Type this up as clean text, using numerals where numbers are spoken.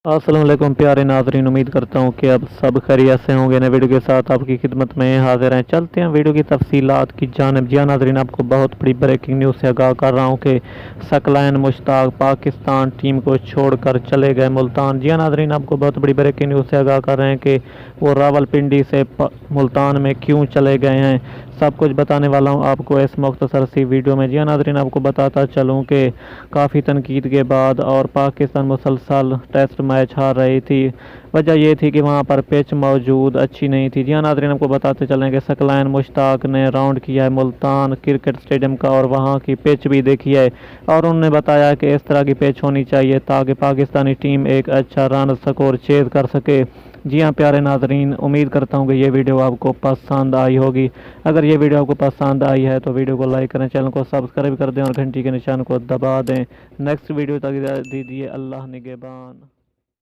अस्सलाम वालेकुम प्यारे नाजरीन, उम्मीद करता हूँ कि अब सब खैरियत से होंगे। नए वीडियो के साथ आपकी खिदमत में हाजिर हैं। चलते हैं वीडियो की तफसीलात की जानिब। जी हाँ नाजरीन, आपको बहुत बड़ी ब्रेकिंग न्यूज़ से आगाह कर रहा हूँ कि सकलैन मुश्ताक पाकिस्तान टीम को छोड़कर चले गए मुल्तान। जी हाँ नाजरीन, आपको बहुत बड़ी ब्रेकिंग न्यूज़ से आगाह कर रहे हैं कि वो रावलपिंडी से मुल्तान में क्यों चले गए हैं। सब कुछ बताने वाला हूँ आपको इस मुख्तसर सी वीडियो में। जी हाँ नाजरीन, आपको बताता चलूँ कि काफ़ी तनकीद के बाद और पाकिस्तान मुसलसल टेस्ट मैच हार रही थी। वजह ये थी कि वहाँ पर पिच मौजूद अच्छी नहीं थी। जी हाँ नाजरीन, आपको बताते चलें कि सकलैन मुश्ताक ने राउंड किया है मुल्तान क्रिकेट स्टेडियम का और वहाँ की पिच भी देखी है और उन्होंने बताया कि इस तरह की पिच होनी चाहिए ताकि पाकिस्तानी टीम एक अच्छा रन स्कोर चेज़ कर सके। जी हाँ प्यारे नाजरीन, उम्मीद करता हूँ कि ये वीडियो आपको पसंद आई होगी। अगर ये वीडियो आपको पसंद आई है तो वीडियो को लाइक करें, चैनल को सब्सक्राइब कर दें और घंटी के निशान को दबा दें। नेक्स्ट वीडियो तक दीजिए। अल्लाह निगहबान।